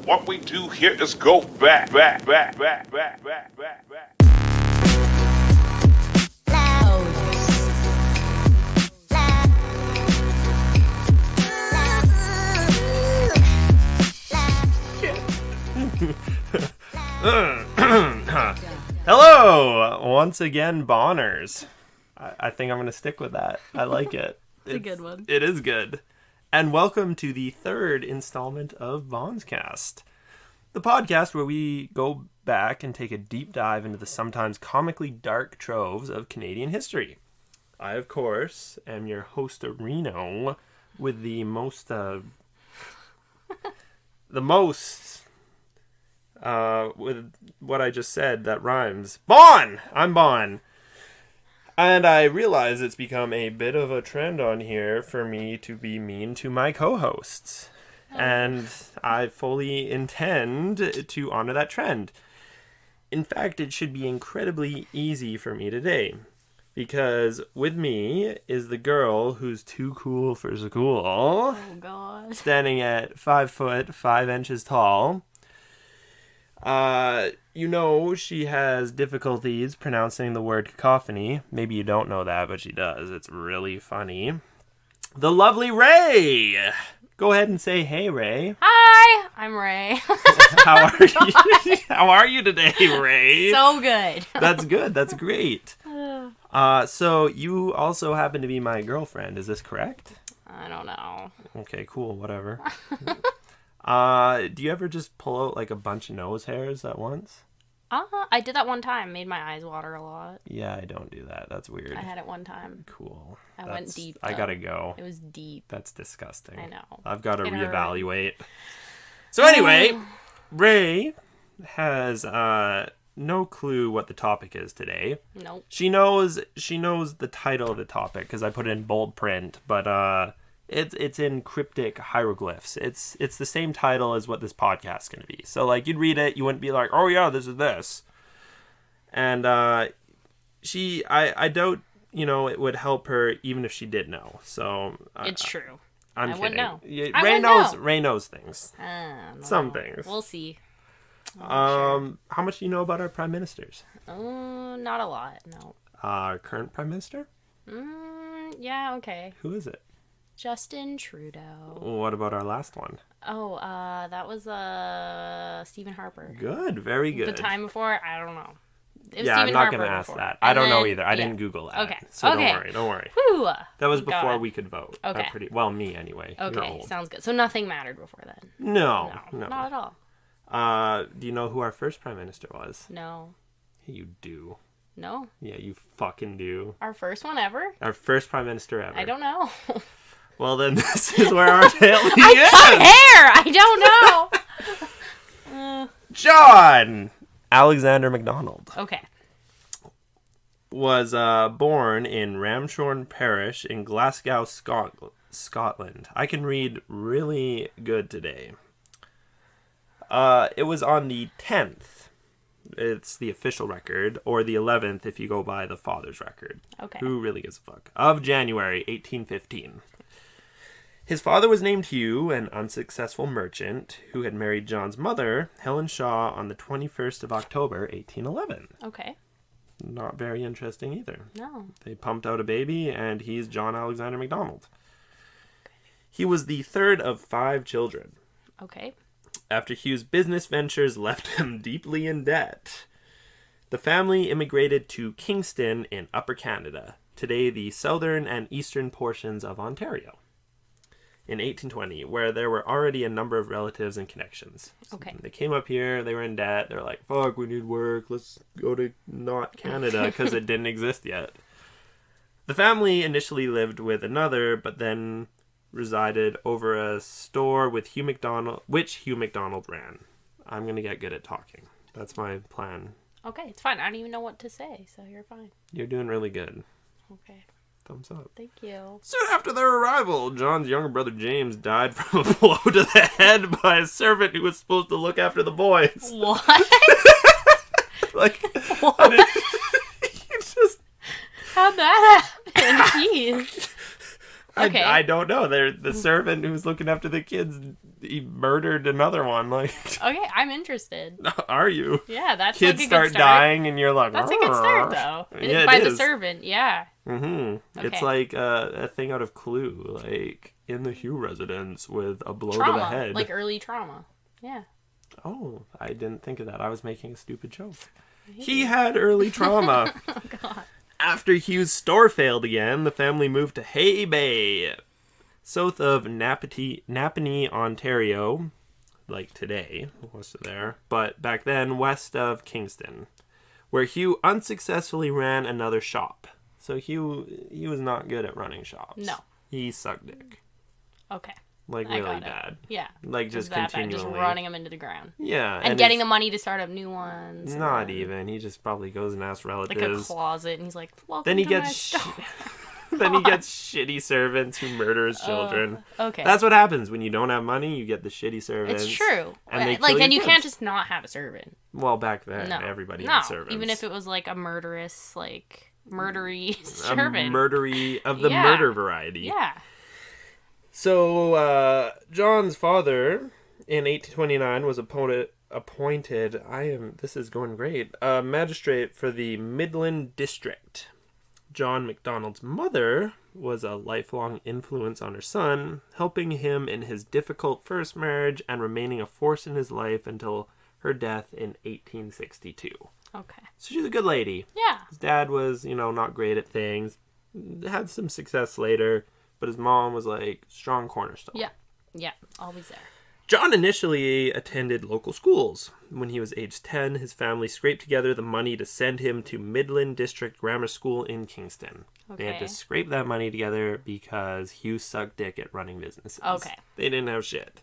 What we do here is go back. Hello, once again, Bonners. I think I'm going to stick with that. I like it. It's a good one. It is good. And welcome to the third installment of Bondscast, the podcast where we go back and take a deep dive into the sometimes comically dark troves of Canadian history. I, of course, am your host, Reno, with with what I just said that rhymes. Bon! I'm Bon. And I realize it's become a bit of a trend on here for me to be mean to my co-hosts. And I fully intend to honor that trend. In fact, it should be incredibly easy for me today. Because with me is the girl who's too cool for school. Oh, God. Standing at 5 foot 5 inches tall. She has difficulties pronouncing the word cacophony. Maybe you don't know that, but she does. It's really funny. The lovely Ray! Go ahead and say, hey, Ray. Hi, I'm Ray. How are you? How are you today, Ray? So good. That's good. That's great. So you also happen to be my girlfriend. Is this correct? I don't know. Okay, cool. Whatever. Do you ever just pull out like a bunch of nose hairs at once? I did that one time. Made my eyes water a lot. Yeah, I don't do that. That's weird. I had it one time. Cool. I went deep, I though. gotta go. It was deep. That's disgusting. I know. I've got to It hurt. reevaluate. So anyway, Ray has no clue what the topic is today. Nope. She knows the title of the topic because I put it in bold print, but it's in cryptic hieroglyphs. It's the same title as what this podcast is going to be. So like you'd read it, you wouldn't be like, oh yeah, this is this. And I doubt it would help her even if she did know. So It's true. I'm I kidding. wouldn't know. Yeah, I Ray wouldn't knows. know. Ray knows things. Some things. We'll see. How much do you know about our prime ministers? Not a lot. No. Our current prime minister? Yeah. Okay. Who is it? Justin Trudeau. What about our last one? Oh, that was Stephen Harper. Good. Very good. The time before, I don't know. It was yeah, Stephen I'm not Harper going to ask before. that. And I don't know then- either. I didn't yeah. Google that. Okay. So Okay. don't worry. Whew. That was Thank before God. we could vote. Okay. Well, me anyway. You're Okay, old. sounds good. So nothing mattered before then? No. Not at all. Do you know who our first prime minister was? No. You do. No. Yeah, you fucking do. Our first one ever? Our first prime minister ever. I don't know. Well, then this is where our tale begins. I cut hair! I don't know! John Alexander MacDonald Okay. was born in Ramshorn Parish in Glasgow, Scotland. I can read really good today. It was on the 10th. It's the official record, or the 11th if you go by the father's record. Okay. Who really gives a fuck? Of January 1815. His father was named Hugh, an unsuccessful merchant who had married John's mother, Helen Shaw, on the 21st of October, 1811. Okay. Not very interesting either. No. They pumped out a baby, and he's John Alexander MacDonald. He was the third of 5 children. Okay. After Hugh's business ventures left him deeply in debt, the family immigrated to Kingston in Upper Canada, today the southern and eastern portions of Ontario, in 1820, where there were already a number of relatives and connections. Okay. They came up here, they were in debt, they're like, fuck, we need work, let's go to not Canada, because it didn't exist yet. The family initially lived with another, but then resided over a store with which Hugh MacDonald ran. I'm going to get good at talking. That's my plan. Okay, it's fine. I don't even know what to say, so you're fine. You're doing really good. Okay. Thumbs up. Thank you. Soon after their arrival, John's younger brother James died from a blow to the head by a servant who was supposed to look after the boys. What? Like, What? you just... How'd that happen? Jeez. Okay. I don't know. The servant who's looking after the kids, he murdered another one. Like, Okay, I'm interested. are you? Yeah, that's Kids like a start good start. dying, and you're like, That's a good start, though. Yeah, By it the is. servant, yeah. Mm-hmm. It's Okay. like a thing out of Clue, like in the Hugh residence with a blow to the Trauma, head. like early trauma. Yeah. Oh, I didn't think of that. I was making a stupid joke. He had early trauma. Oh, God. After Hugh's store failed again, the family moved to Hay Bay, south of Napanee, Ontario, like today, west of there, but back then west of Kingston, where Hugh unsuccessfully ran another shop. So Hugh, he was not good at running shops. No. He sucked dick. Okay. Like, I really got it. bad. Yeah. Like, just that bad, continually. just running them into the ground. Yeah. And getting it's the money to start up new ones. not even. He just probably goes and asks relatives. Like a closet, and he's like, welcome Then he to gets my store. then he gets shitty servants who murder his children. Okay. That's what happens when you don't have money. You get the shitty servants. It's true. And they Like, kill and your you can't kids. just not have a servant. Well, back then, No. everybody No. had servants. Even if it was like a murderous, like, murdery a servant. murdery of the Yeah. murder variety. Yeah. So John's father, in 1829, was appointed. This is going great. Magistrate for the Midland District. John MacDonald's mother was a lifelong influence on her son, helping him in his difficult first marriage and remaining a force in his life until her death in 1862. Okay. So she's a good lady. Yeah. His dad was, not great at things. Had some success later, but his mom was like strong cornerstone. Yeah. Yeah. Always there. John initially attended local schools. When he was age 10, his family scraped together the money to send him to Midland District Grammar School in Kingston. They had Okay. to scrape that money together because Hugh sucked dick at running businesses. Okay. They didn't have shit.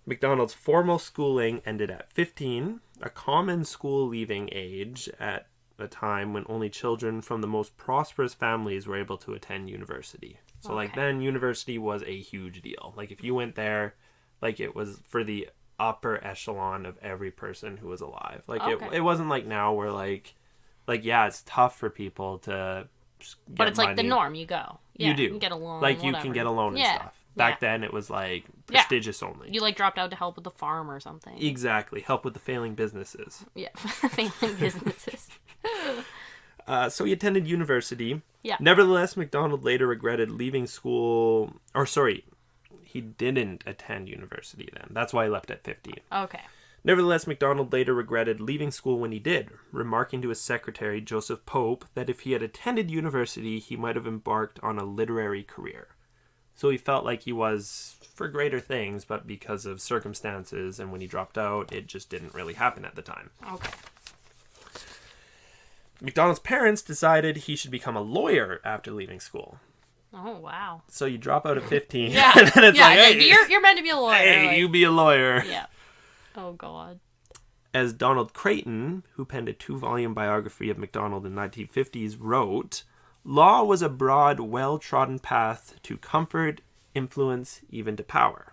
MacDonald's formal schooling ended at 15, a common school leaving age at a time when only children from the most prosperous families were able to attend university. So, like, Okay. then university was a huge deal. Like, if you went there, like, it was for the upper echelon of every person who was alive. Like, Okay. it wasn't like now where, yeah, it's tough for people to get But it's like the money. norm. You go. Yeah, You do. You can get a loan. Like, you whatever. can get a loan and Yeah. stuff. Back Yeah. then, it was, like, prestigious only. You, like, dropped out to help with the farm or something. Exactly. Help with the failing businesses. Yeah. Failing businesses. So he attended university. Yeah. Nevertheless, MacDonald later regretted leaving school. He didn't attend university then. That's why he left at 15. Okay. Nevertheless, MacDonald later regretted leaving school when he did, remarking to his secretary, Joseph Pope, that if he had attended university, he might have embarked on a literary career. So he felt like he was for greater things, but because of circumstances and when he dropped out, it just didn't really happen at the time. Okay. MacDonald's parents decided he should become a lawyer after leaving school. Oh, wow. So you drop out at 15, Yeah. and then it's yeah, like, hey, you're meant to be a lawyer. hey, like- you be a lawyer. Yeah. Oh, God. As Donald Creighton, who penned a 2-volume biography of MacDonald in the 1950s, wrote, law was a broad, well-trodden path to comfort, influence, even to power.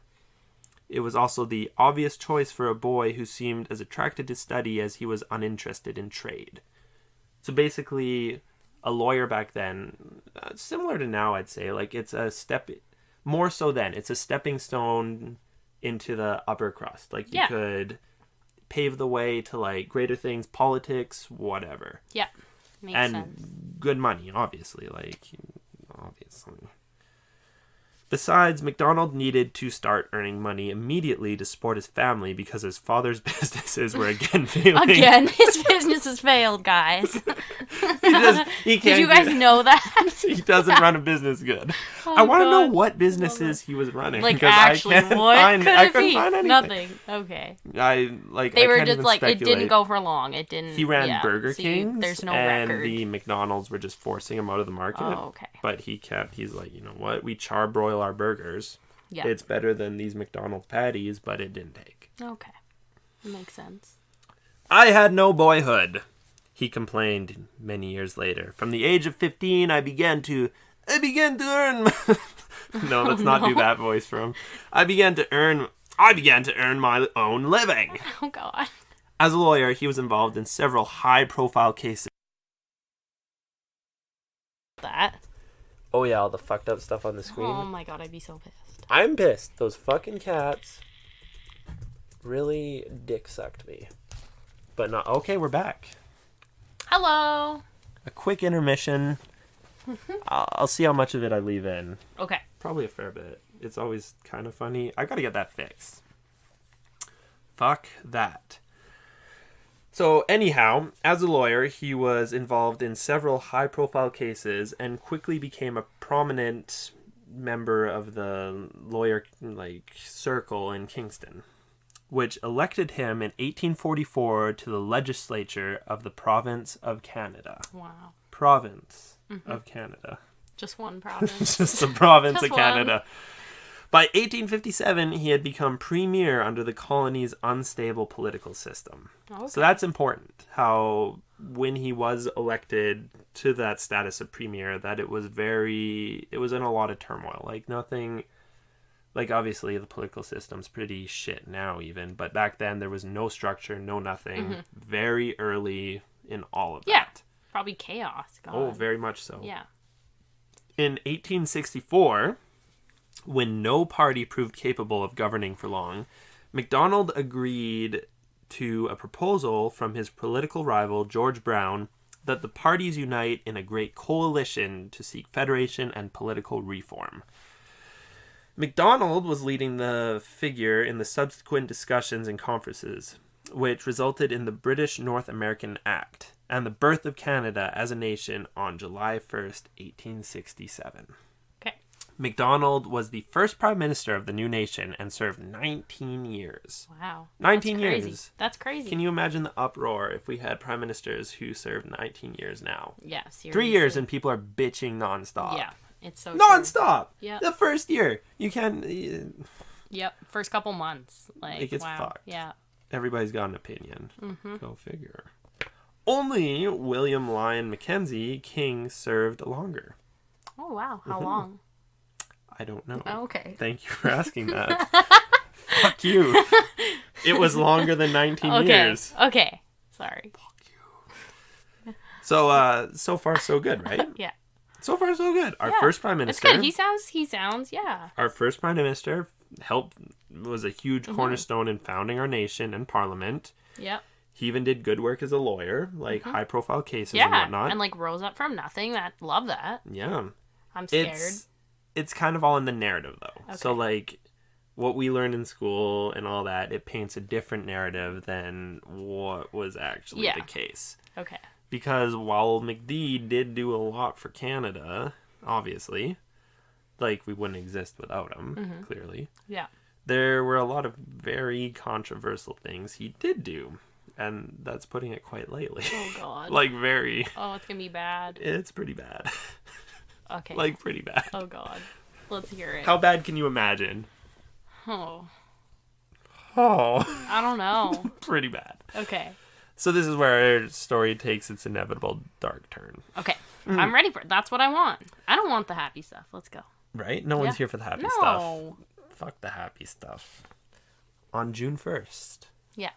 It was also the obvious choice for a boy who seemed as attracted to study as he was uninterested in trade. So basically, a lawyer back then, similar to now, I'd say, like, it's a step, more so then, it's a stepping stone into the upper crust. Like, you Yeah. could pave the way to, like, greater things, politics, whatever. Yeah. Makes And sense. good money, obviously. Besides, MacDonald needed to start earning money immediately to support his family because his father's businesses were again failing. Again, his business has failed, guys. He Did can't you guys do- know that? He doesn't run a business good. Oh, I want to know God. what businesses he was running. Like, 'cause actually, I can't what find, could I it couldn't be? find anything. Nothing. Okay. They I were can't just even like, it speculate. didn't go for long. It didn't. He ran yeah. Burger See, Kings, there's no and record. the McDonald's were just forcing him out of the market. Oh, okay. But he's like, you know what? We charbroil our burgers. Yeah. It's better than these McDonald's patties, but it didn't take. Okay. Makes sense. I had no boyhood, he complained many years later. From the age of 15, I began to earn... No, let's not do that voice from. I began to earn my own living. Oh, God. As a lawyer, he was involved in several high-profile cases. That. Oh yeah, all the fucked up stuff on the screen. Oh my god, I'd be so pissed. I'm pissed. Those fucking cats really dick sucked me. But not okay. We're back. Hello. A quick intermission. I'll see how much of it I leave in. Okay. Probably a fair bit. It's always kind of funny. I gotta get that fixed. Fuck that. So anyhow, as a lawyer, he was involved in several high-profile cases and quickly became a prominent member of the lawyer circle in Kingston, which elected him in 1844 to the legislature of the province of Canada. Wow. Province of Canada. Just one province. Just the province Just of Canada. By 1857, he had become premier under the colony's unstable political system. Okay. So that's important, how when he was elected to that status of premier, that it was in a lot of turmoil. Like nothing, like obviously the political system's pretty shit now even, but back then there was no structure, no nothing, very early in all of that. Probably chaos. God. Oh, very much so. Yeah. In 1864... when no party proved capable of governing for long, MacDonald agreed to a proposal from his political rival, George Brown, that the parties unite in a great coalition to seek federation and political reform. MacDonald was leading the figure in the subsequent discussions and conferences, which resulted in the British North American Act and the birth of Canada as a nation on July 1st, 1867. MacDonald was the first prime minister of the new nation and served 19 years. Wow. 19 That's crazy. years. That's crazy. Can you imagine the uproar if we had prime ministers who served 19 years now? Yeah, seriously. 3 years and people are bitching nonstop. Yeah, it's so nonstop. Yeah. The first year. You can't... Yep, first couple months. Like, it gets wow. fucked. Yeah. Everybody's got an opinion. Go figure. Only William Lyon Mackenzie King served longer. Oh, wow. How long? I don't know. Oh, okay. Thank you for asking that. Fuck you. It was longer than 19 years. Okay. Sorry. Fuck you. So, so far so good, right? Yeah. So far so good. Our first prime minister. It's good. He sounds, yeah. Our first prime minister was a huge cornerstone in founding our nation and parliament. Yep. He even did good work as a lawyer, like high profile cases and whatnot. And like rose up from nothing. Love that. Yeah. I'm scared. It's kind of all in the narrative, though. Okay. So, like, what we learned in school and all that, it paints a different narrative than what was actually the case. Okay. Because while McD did do a lot for Canada, obviously, like, we wouldn't exist without him, clearly. Yeah. There were a lot of very controversial things he did do. And that's putting it quite lightly. Oh, God. Like, very... Oh, it's going to be bad. It's pretty bad. Okay. Like, pretty bad. Oh, God. Let's hear it. How bad can you imagine? Oh. Oh. I don't know. Pretty bad. Okay. So this is where our story takes its inevitable dark turn. Okay. I'm ready for it. That's what I want. I don't want the happy stuff. Let's go. Right? No one's here for the happy stuff. Fuck the happy stuff. On June 1st. Yeah.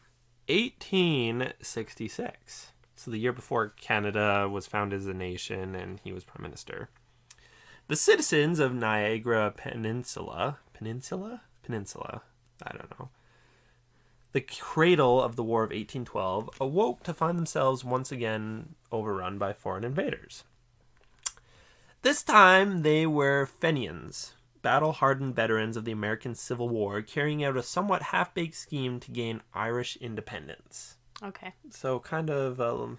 1866. So the year before Canada was founded as a nation and he was prime minister. The citizens of Niagara Peninsula, I don't know, the cradle of the War of 1812, awoke to find themselves once again overrun by foreign invaders. This time they were Fenians, battle-hardened veterans of the American Civil War, carrying out a somewhat half-baked scheme to gain Irish independence. Okay. So kind of a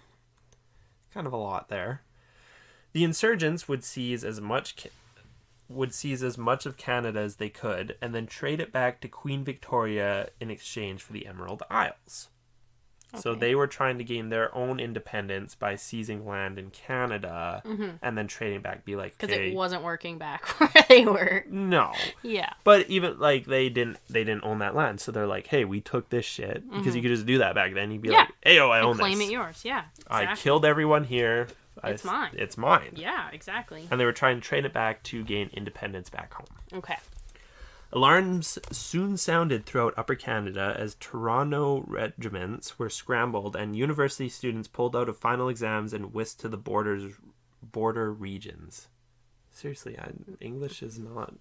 lot there. The insurgents would seize as much of Canada as they could, and then trade it back to Queen Victoria in exchange for the Emerald Isles. Okay. So they were trying to gain their own independence by seizing land in Canada and then trading back. Be like, because it wasn't working back where they were. No. Yeah. But even like they didn't own that land, so they're like, hey, we took this shit because you could just do that back then. You'd be like, hey, I own this. Claim it yours. Yeah. Exactly. I killed everyone here. It's mine. It's mine. Yeah, exactly. And they were trying to trade it back to gain independence back home. Okay. Alarms soon sounded throughout Upper Canada as Toronto regiments were scrambled and university students pulled out of final exams and whisked to the border regions. Seriously, English is not...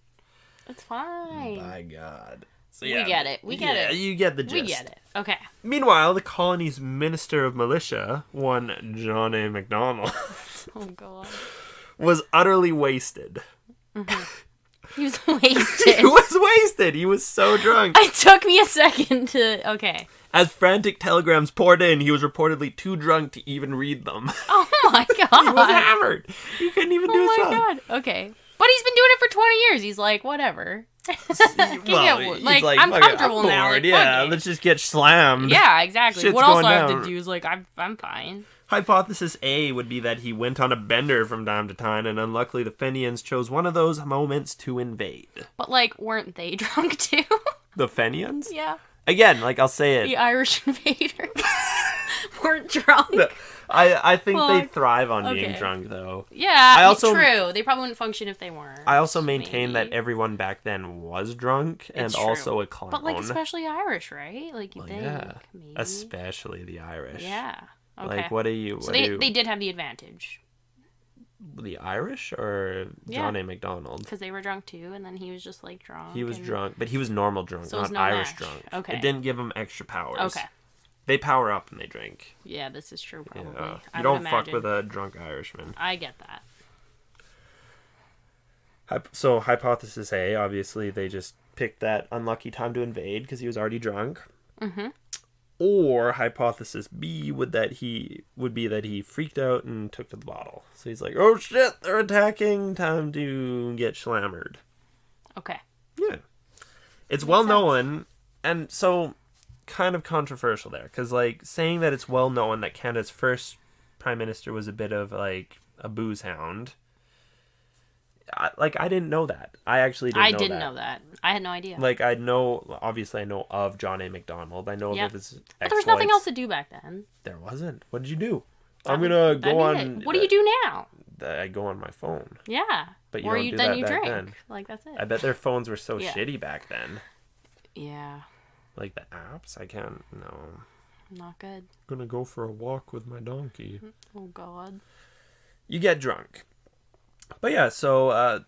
It's fine. By God. So, We get it. We get it. You get the gist. We get it. Okay. Meanwhile, the colony's Minister of Militia, one John A. Macdonald, Oh, God. was utterly wasted. He was wasted. He was wasted. He was so drunk. It took me a second to... Okay. As frantic telegrams poured in, he was reportedly too drunk to even read them. Oh, my God. He was hammered. He couldn't even do his Oh, job. my God. Okay. But he's been doing it for 20 years. He's like, whatever. He's I'm comfortable I'm now. bored. Like, Yeah, fuck it. let's just get slammed. Yeah, exactly. Shit's What else going do I have down. to do? Is like, I'm fine. Hypothesis A would be that he went on a bender from time to time, and unluckily the Fenians chose one of those moments to invade. But, like, weren't they drunk too? The Fenians? Yeah. Again, like, I'll say it. The Irish invaders weren't drunk. No, I think they Fuck. thrive on being Okay. drunk, though. Yeah, true. They probably wouldn't function if they weren't. I also maintain maybe. that everyone back then was drunk and It's true. also a clown. But, like, especially Irish, right? Like, you Well, think, yeah. maybe. Especially the Irish. Yeah. Okay. Like, what are you... So they did have the advantage. The Irish or John Yeah. A. Macdonald? Because they were drunk too, and then he was just, like, drunk. He was and... drunk, but he was normal drunk, So it was not no Irish match. drunk. Okay. It didn't give him extra powers. Okay. They power up when they drink. Yeah, this is true, probably. Yeah. I You would don't fuck imagine. with a drunk Irishman. I get that. So, hypothesis A, obviously, they just picked that unlucky time to invade because he was already drunk. Mm-hmm. Or hypothesis B would be that he freaked out and took to the bottle. So he's like, "Oh shit, they're attacking! Time to get slammered." Okay. Yeah, it's well known, and so kind of controversial there because, like, saying that it's well known that Canada's first prime minister was a bit of like a booze hound. I didn't know that. I actually didn't know that. I didn't know that. I had no idea. Like, obviously I know of John A. Macdonald. I know Yep. of his exploits. But there was nothing else to do back then. There wasn't. What did you do? I'm gonna go on. What do you do now? I go on my phone. Yeah. But you or don't you do then that you back drink. then. Like, that's it. I bet their phones were so Yeah. shitty back then. Yeah. Like the apps, I can't. No. Not good. I'm gonna go for a walk with my donkey. Oh, God. You get drunk. But yeah, so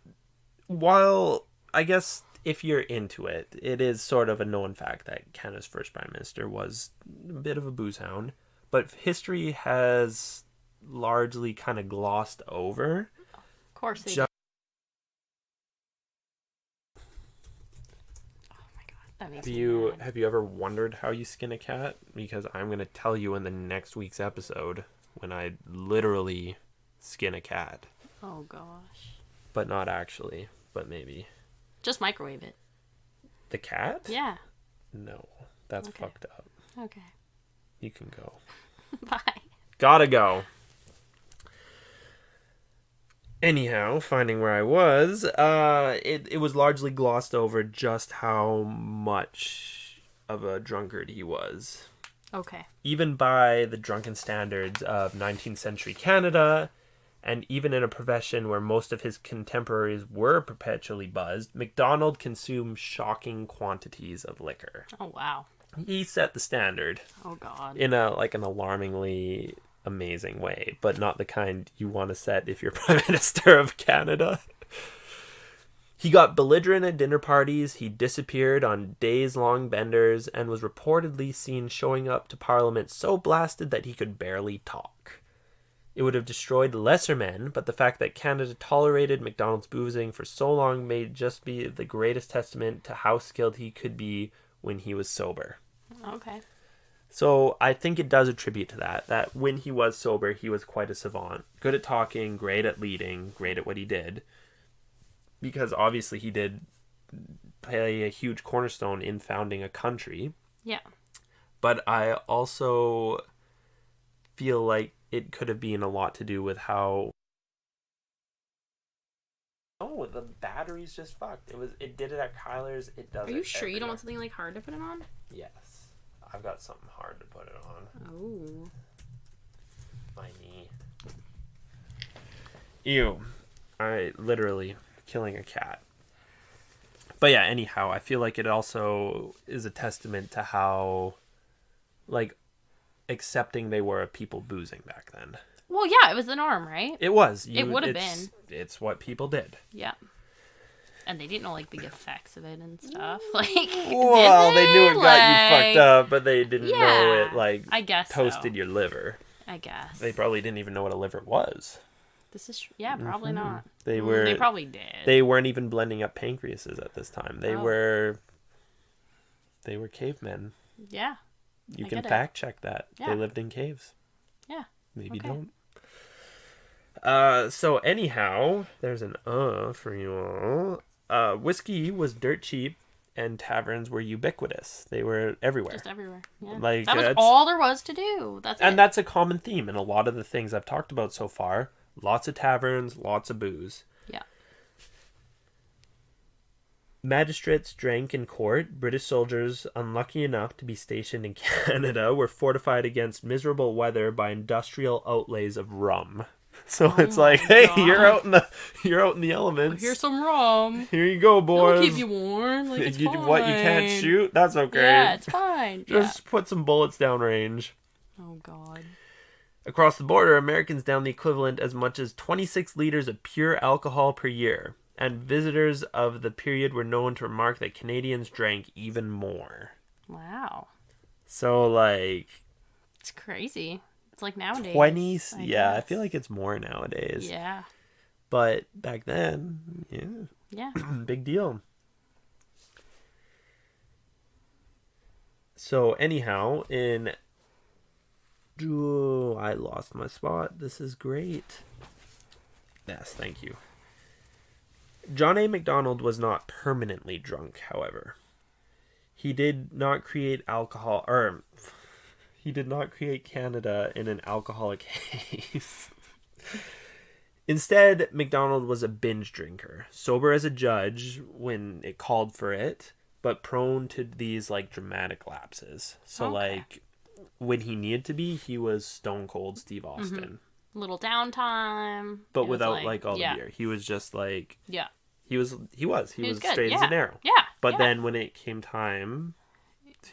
while I guess if you're into it, it is sort of a known fact that Canada's first prime minister was a bit of a booze hound. But history has largely kind of glossed over. Of course they Ju- did. Oh, my God. That makes me mad. Have you ever wondered how you skin a cat? Because I'm going to tell you in the next week's episode when I literally skin a cat. Oh, gosh. But not actually, but maybe. Just microwave it. The cat? Yeah. No, that's Okay. fucked up. Okay. You can go. Bye. Gotta go. Anyhow, finding where I was, it was largely glossed over just how much of a drunkard he was. Okay. Even by the drunken standards of 19th century Canada, and even in a profession where most of his contemporaries were perpetually buzzed, MacDonald consumed shocking quantities of liquor. Oh, wow. He set the standard Oh, God. in an alarmingly amazing way, but not the kind you want to set if you're Prime Minister of Canada. He got belligerent at dinner parties, he disappeared on days-long benders, and was reportedly seen showing up to Parliament so blasted that he could barely talk. It would have destroyed lesser men, but the fact that Canada tolerated MacDonald's boozing for so long may just be the greatest testament to how skilled he could be when he was sober. Okay. So I think it does attribute to that when he was sober, he was quite a savant. Good at talking, great at leading, great at what he did. Because obviously he did play a huge cornerstone in founding a country. Yeah. But I also feel like it could have been a lot to do with how... Oh, the battery's just fucked. It did it at Kyler's, it does it Are you sure you don't everywhere. want something, like, hard to put it on? Yes. I've got something hard to put it on. Oh. My knee. Ew. I literally killing a cat. But yeah, anyhow, I feel like it also is a testament to how, like, accepting they were of people boozing back then. Well, yeah, it was the norm, right? It was. It would have been. It's what people did. Yeah. And they didn't know, like, the effects of it and stuff. Like, Well, they knew it got you fucked up, but they didn't know Yeah, it, like, I guess toasted so. your liver. I guess. They probably didn't even know what a liver was. This is... Yeah, probably not. They were... They probably did. They weren't even blending up pancreases at this time. They were... They were cavemen. Yeah. You I can get it. fact check that. Yeah. They lived in caves. Yeah. Maybe Okay. don't. So anyhow, there's an for you all. Whiskey was dirt cheap, and taverns were ubiquitous. They were everywhere. Just everywhere. Yeah. Like, that was it's- all there was to do. That's And it. that's a common theme in a lot of the things I've talked about so far. Lots of taverns, lots of booze. Yeah. Magistrates drank in court. British soldiers, unlucky enough to be stationed in Canada, were fortified against miserable weather by industrial outlays of rum. So it's my like, hey, God. you're out in the elements. Here's some rum. Here you go, boys. It'll keep you warm. Like, it's fine. What, you can't shoot? That's okay. Yeah, it's fine. Just put some bullets downrange. Yeah. Oh, God. Across the border, Americans down the equivalent as much as 26 liters of pure alcohol per year. And visitors of the period were known to remark that Canadians drank even more. Wow. So, like... It's crazy. It's like nowadays. 20s? Yeah, I guess. feel like it's more nowadays. Yeah. But back then, yeah, Yeah. big deal. So, anyhow, Oh, I lost my spot. This is great. Yes, thank you. John A. Macdonald was not permanently drunk, however. He did not create he did not create Canada in an alcoholic haze. Instead, Macdonald was a binge drinker, sober as a judge when it called for it, but prone to these, like, dramatic lapses. So, like, when he needed to be, he was stone cold Steve Austin. Little downtime. But It was without, like, all yeah. the beer. He was just, like... Yeah. He was was good. straight as Yeah. an arrow. Yeah. But yeah. then when it came time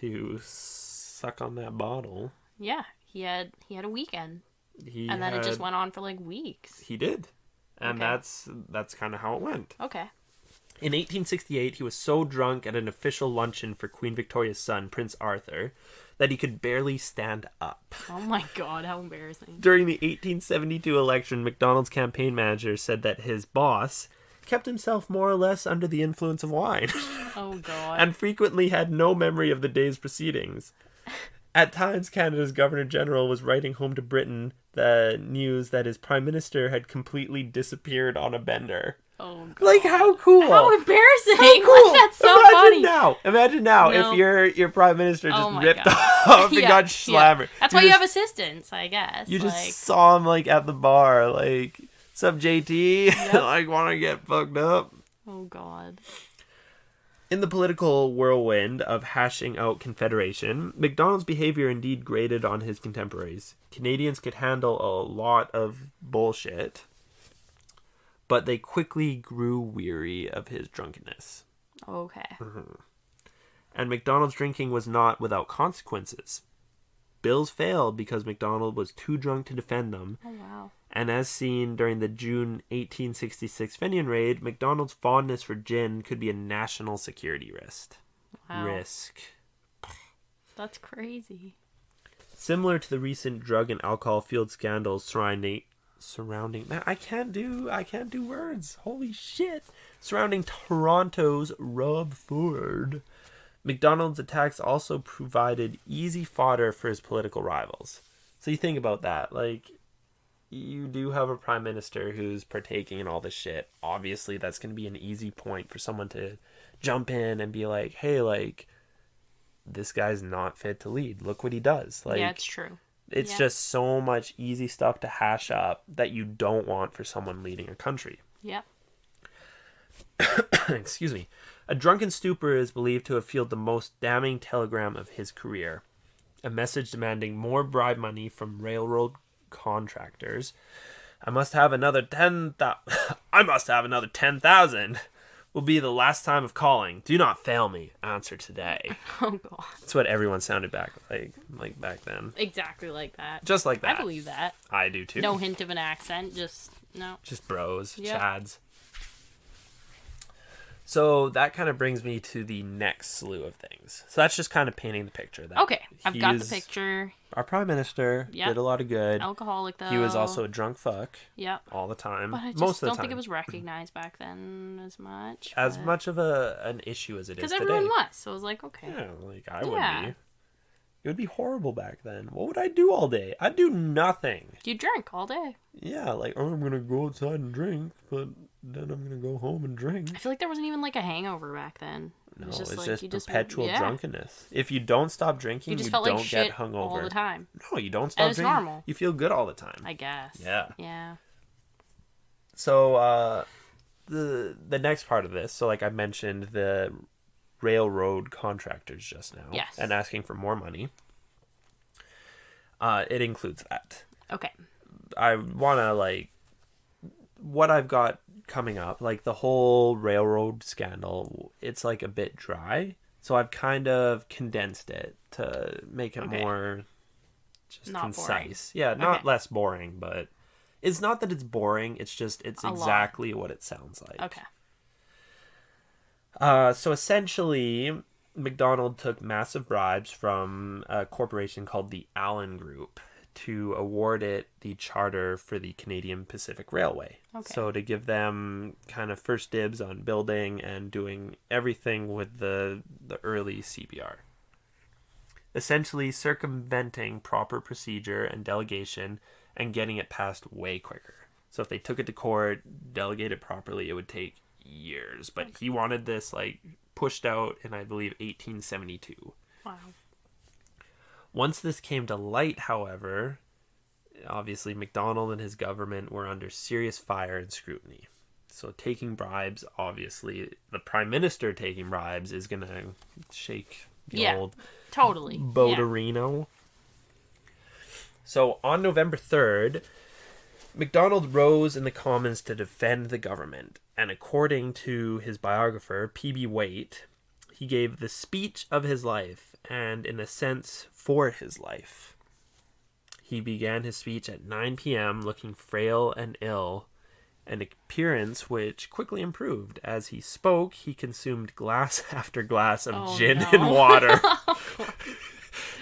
to suck on that bottle... Yeah. He had a weekend. It just went on for, like, weeks. He did. And Okay. that's kind of how it went. Okay. In 1868, he was so drunk at an official luncheon for Queen Victoria's son, Prince Arthur, that he could barely stand up. Oh, my God. How embarrassing. During the 1872 election, MacDonald's campaign manager said that his boss kept himself more or less under the influence of wine Oh, God. and frequently had no memory of the day's proceedings. At times, Canada's Governor-General was writing home to Britain the news that his Prime Minister had completely disappeared on a bender. Oh, God. Like, how cool! How embarrassing. How cool! That's so Imagine funny. now. Imagine now No. if your Prime Minister just Oh my ripped God. off and Yeah, got yeah. slammered. That's why you just- have assistants, I guess. You just like, saw him, like, at the bar, like, "Sup, JT? Yep. Like, wanna get fucked up?" oh, God. In the political whirlwind of hashing out Confederation, MacDonald's behavior indeed grated on his contemporaries. Canadians could handle a lot of bullshit, but they quickly grew weary of his drunkenness. Okay. And MacDonald's drinking was not without consequences. Bills failed because MacDonald was too drunk to defend them, Oh, wow. and as seen during the June 1866 Fenian raid, MacDonald's fondness for gin could be a national security risk. Wow. That's crazy. Similar to the recent drug and alcohol fueled scandals surrounding man, I can't do words. Holy shit. Surrounding Toronto's Rob Ford. MacDonald's attacks also provided easy fodder for his political rivals. So you think about that, like, you do have a prime minister who's partaking in all this shit. Obviously, that's going to be an easy point for someone to jump in and be like, hey, like, this guy's not fit to lead. Look what he does. Like, Yeah, it's true. it's Yeah. just so much easy stuff to hash up that you don't want for someone leading a country. Yep. Excuse me. A drunken stupor is believed to have fueled the most damning telegram of his career. A message demanding more bribe money from railroad contractors. I must have another 10,000 will be the last time of calling. Do not fail me. Answer today. Oh, God. That's what everyone sounded back like back then. Exactly like that. Just like that. I believe that. I do too. No hint of an accent, just, no. Just bros, Yep. chads. So that kind of brings me to the next slew of things. So that's just kind of painting the picture. That Okay, I've got the he's picture. Our prime minister Yep. did a lot of good. Alcoholic, though. He was also a drunk fuck Yep. all the time. But I just Most of the don't time. think it was recognized back then as much. As much of an issue as it is Because today. everyone was, so I was like, okay. Yeah, like I would Yeah. be. It would be horrible back then. What would I do all day? I'd do nothing. You drank all day. Yeah, like, oh, I'm going to go outside and drink, but then I'm going to go home and drink. I feel like there wasn't even like a hangover back then. No, It it's was just, like, you perpetual yeah. drunkenness. If you don't stop drinking, You just you felt don't like get shit hungover. all the time, No, you don't stop it's drinking. normal. You feel good all the time. I guess. Yeah. Yeah. So, the next part of this, so like I mentioned the railroad contractors just now. Yes. And asking for more money. It includes that. Okay. I want to, like, what I've got coming up, like the whole railroad scandal, it's like a bit dry. So I've kind of condensed it to make it Okay. more just Not concise. boring. Yeah, not Okay. less boring, but it's not that it's boring. It's just, it's A lot. exactly what it sounds like. Okay. So essentially, McDonald took massive bribes from a corporation called the Allen Group to award it the charter for the Canadian Pacific Railway. Okay. So to give them kind of first dibs on building and doing everything with the early CBR. Essentially circumventing proper procedure and delegation and getting it passed way quicker. So if they took it to court, delegate it properly, it would take years. But he wanted this like pushed out in, I believe, 1872. Wow. Once this came to light, however, obviously MacDonald and his government were under serious fire and scrutiny. So taking bribes, obviously, the prime minister taking bribes is going to shake the old Totally. Botorino. So on November 3rd, MacDonald rose in the Commons to defend the government. And according to his biographer, P.B. Waite, he gave the speech of his life, and in a sense, for his life. He began his speech at 9 p.m., looking frail and ill, an appearance which quickly improved. As he spoke, he consumed glass after glass of gin and water.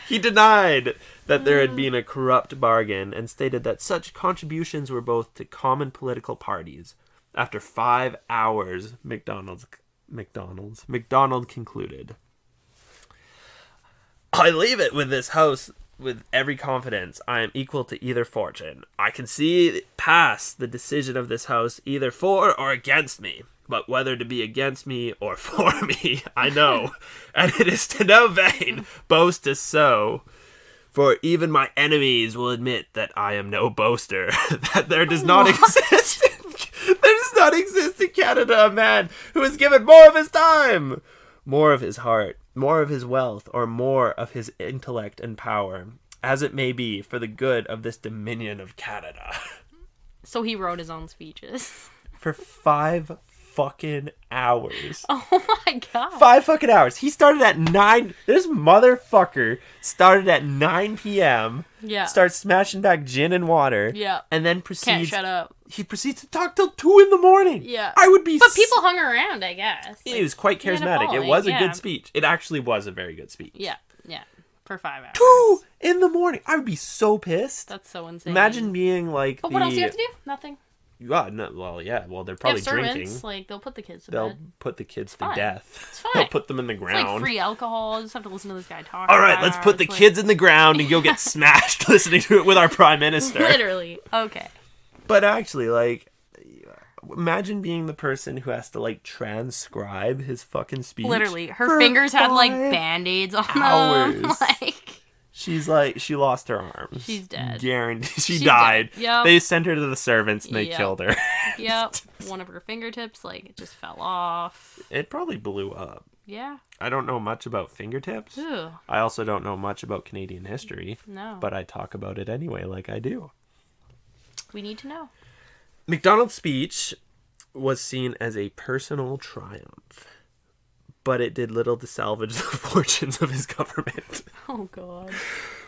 He denied that there had been a corrupt bargain and stated that such contributions were both to common political parties. After 5 hours, MacDonald concluded, I leave it with this house with every confidence. I am equal to either fortune. I can see past the decision of this house either for or against me. But whether to be against me or for me, I know. And it is to no vain boast to sow. For even my enemies will admit that I am no boaster. That there does not exist. There does not exist in Canada a man who has given more of his time, more of his heart, more of his wealth, or more of his intellect and power, as it may be, for the good of this Dominion of Canada. So he wrote his own speeches. For 5 fucking hours. Oh my god. 5 fucking hours. He started at 9. This motherfucker started at 9 p.m. Yeah. Starts smashing back gin and water. Yeah. And then Can't proceeds. shut up. He proceeds to talk till 2 in the morning. Yeah. I would be. But people hung around, I guess. It was quite he had a charismatic. It following, was a yeah. good speech. It actually was a very good speech. Yeah. For 5 hours. 2 in the morning. I would be so pissed. That's so insane. Imagine being like. But what else do you have to do? Nothing. Yeah. Well, they're They probably have servants, drinking. like, they'll put the kids to They'll bed. put the kids to fine. death. It's fine. They'll put them in the It's ground. like free alcohol. You just have to listen to this guy talk. All right, let's put the kids in the ground and go get smashed listening to it with our prime minister. Literally. Okay. But actually, like, imagine being the person who has to, like, transcribe his fucking speech. Literally. Her for fingers had, like, 5 Band-Aids on them. hours. Like, She's like, she lost her arms. She's dead. Guaranteed. She She's died. dead. Yep. They sent her to the servants and they Yep. killed her. yep. One of her fingertips, like, it just fell off. It probably blew up. Yeah. I don't know much about fingertips. Ew. I also don't know much about Canadian history. No. But I talk about it anyway, like I do. We need to know. MacDonald's speech was seen as a personal triumph, but it did little to salvage the fortunes of his government. Oh, God.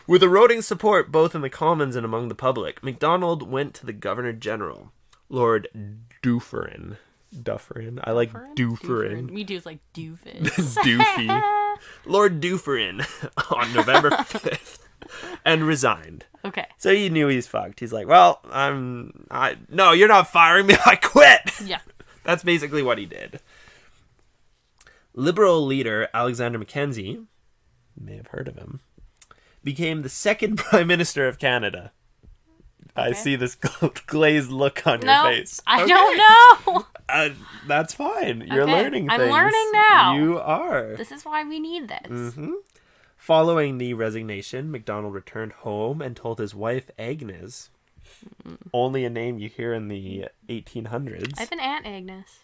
With eroding support both in the Commons and among the public, MacDonald went to the Governor-General, Lord Dufferin. Dufferin? I like Dufferin. Me too, it's like doofus. Doofy. Lord Dufferin on November 5th and resigned. Okay. So he knew he's fucked. He's like, well, no, you're not firing me. I quit. Yeah. That's basically what he did. Liberal leader Alexander Mackenzie, you may have heard of him, became the second Prime Minister of Canada. Okay. I see this glazed look on your face. I don't know. That's fine. You're learning things. I'm learning now. You are. This is why we need this. Mm-hmm. Following the resignation, MacDonald returned home and told his wife, Agnes, only a name you hear in the 1800s. I have an Aunt Agnes.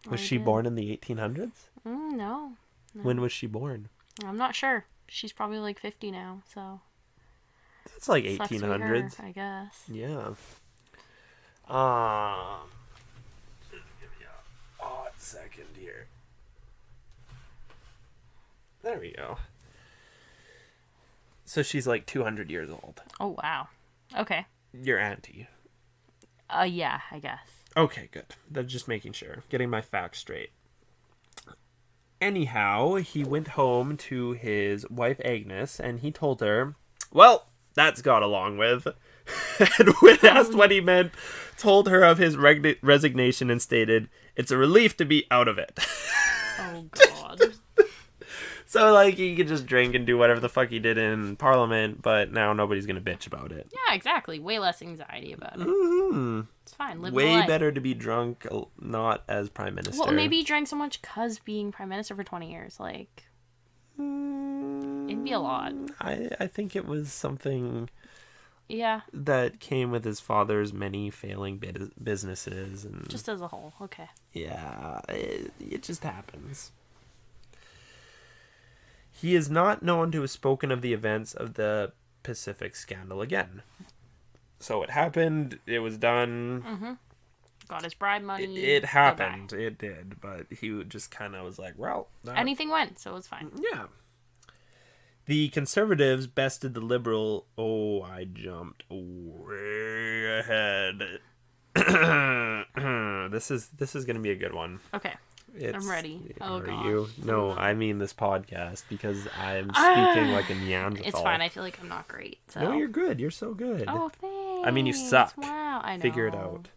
Was she born in the 1800s? No. When was she born? I'm not sure. She's probably like 50 now, so... That's like 1800s. Her, I guess. Yeah. Just give me a hot second here. There we go. So she's like 200 years old. Oh, wow. Okay. Your auntie. Yeah, I guess. Okay, good. That's just making sure. Getting my facts straight. Anyhow, he went home to his wife Agnes, and he told her, well, that's got along with. And when asked what he meant, told her of his resignation and stated, it's a relief to be out of it. Oh, God. So, like, he could just drink and do whatever the fuck he did in Parliament, but now nobody's gonna bitch about it. Yeah, exactly. Way less anxiety about it. Mm-hmm. It's fine. Live Way the life. better to be drunk, not as Prime Minister. Well, maybe he drank so much because being Prime Minister for 20 years, like... It'd be a lot. I think it was something... Yeah. That came with his father's many failing businesses. And just as a whole, okay. Yeah, it just happens. He is not known to have spoken of the events of the Pacific scandal again. So it happened, it was done. Mm-hmm. Got his bribe money. It happened, it did, but he just kind of was like, well... Anything went, so it was fine. Yeah. The Conservatives bested the Liberal... Oh, I jumped way ahead. This is going to be a good one. Okay. I'm ready. Oh, God. Are you? No, I mean this podcast because I'm speaking like a Neanderthal. It's fine. I feel like I'm not great. So. No, you're good. You're so good. Oh, thanks. I mean, you suck. Wow, I know. Figure it out.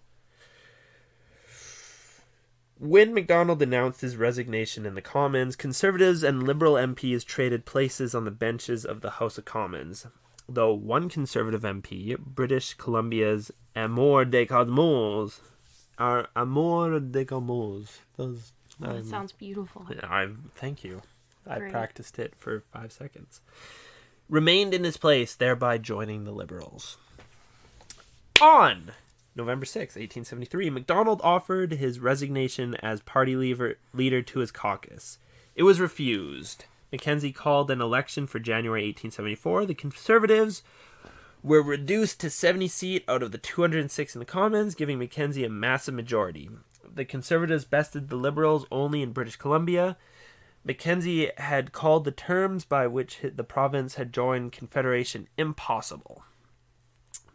When MacDonald announced his resignation in the Commons, Conservatives and Liberal MPs traded places on the benches of the House of Commons. Though one Conservative MP, British Columbia's A Mc.Dbag, That sounds beautiful. Thank you. Great. I practiced it for 5 seconds. Remained in his place, thereby joining the Liberals. On November 6, 1873, MacDonald offered his resignation as party leader to his caucus. It was refused. Mackenzie called an election for January 1874. The Conservatives were reduced to 70 seats out of the 206 in the Commons, giving Mackenzie a massive majority. The Conservatives bested the Liberals only in British Columbia. Mackenzie had called the terms by which the province had joined Confederation impossible.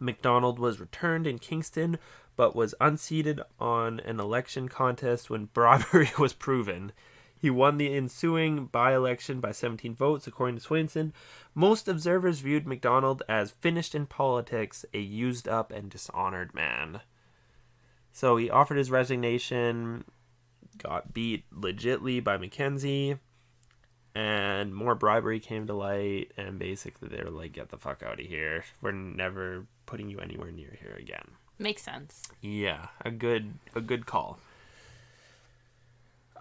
MacDonald was returned in Kingston, but was unseated on an election contest when bribery was proven. He won the ensuing by-election by 17 votes, according to Swainson. Most observers viewed MacDonald as finished in politics, a used-up and dishonored man. So he offered his resignation, got beat legitly by Mackenzie, and more bribery came to light, and basically they were like, get the fuck out of here. We're never putting you anywhere near here again. Makes sense. Yeah, a good call.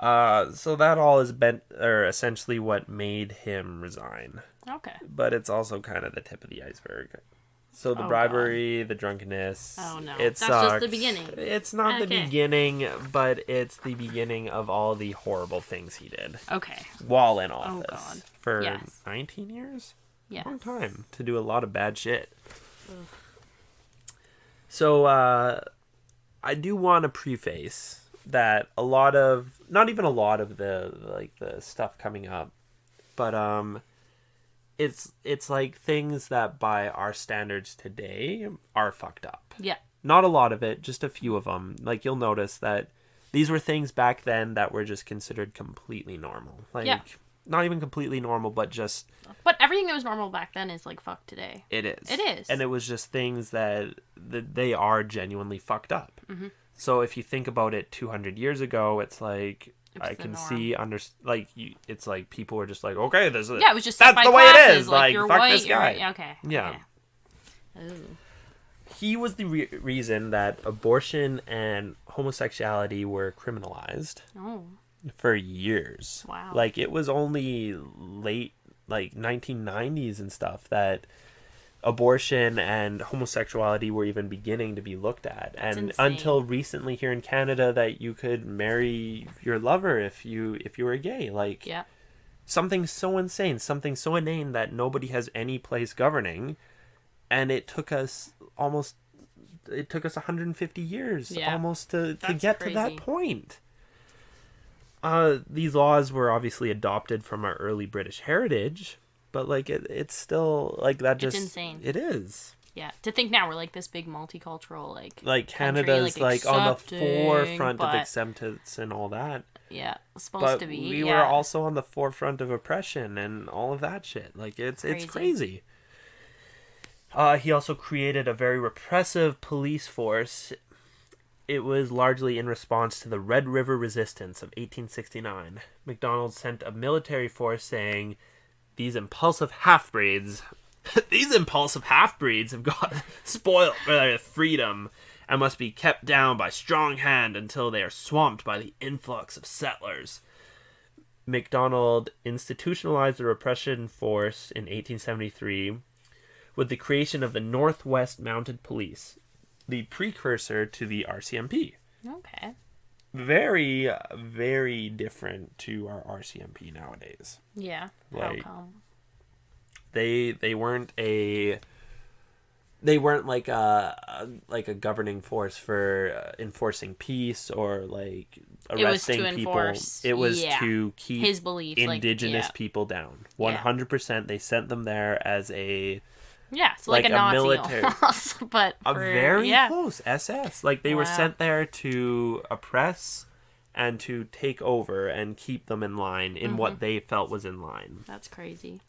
So that all is essentially what made him resign. Okay. But it's also kind of the tip of the iceberg. So the bribery, the drunkenness. Oh no, that's just the beginning. It's not the beginning, but it's the beginning of all the horrible things he did. Okay. While in office. Oh God. For 19 years? Yes. Long time to do a lot of bad shit. Ugh. So I do want to preface that a lot of, not even a lot of the stuff coming up, but it's like things that by our standards today are fucked up. Yeah. Not a lot of it, just a few of them. Like, you'll notice that these were things back then that were just considered completely normal. Like, not even completely normal, but just... But everything that was normal back then is, like, fucked today. It is. It is. And it was just things that they are genuinely fucked up. Mm-hmm. So if you think about it 200 years ago, it's like... I can see, it's like people were just like, okay, it was just that's the way classes. it is. Like you're fuck white, this guy. Okay. Yeah. Ooh. He was the reason that abortion and homosexuality were criminalized for years. Wow. Like, it was only late, like, 1990s and stuff that abortion and homosexuality were even beginning to be looked at. That's and insane. Until recently here in Canada that you could marry your lover if you were gay. Like, something so insane, something so inane that nobody has any place governing. And it took us 150 years almost to get crazy. to that point. These laws were obviously adopted from our early British heritage, but like it's still like that. Just it's insane. It is. Yeah, to think now we're like this big multicultural like Canada's country, like on the forefront of acceptance and all that. Yeah, supposed to be. We were also on the forefront of oppression and all of that shit. Like it's crazy. He also created a very repressive police force. It was largely in response to the Red River Resistance of 1869. MacDonald sent a military force saying, these impulsive half-breeds have got spoiled for their freedom and must be kept down by strong hand until they are swamped by the influx of settlers. MacDonald institutionalized the repression force in 1873 with the creation of the Northwest Mounted Police, the precursor to the RCMP. Okay. Very, very different to our RCMP nowadays. Yeah. Like, how come? They weren't like a governing force for enforcing peace or like arresting people. It was to keep his belief, indigenous people down. 100%. They sent them there as a so like a Nazi military, almost, but very close SS. Like they were sent there to oppress and to take over and keep them in line in what they felt was in line. That's crazy.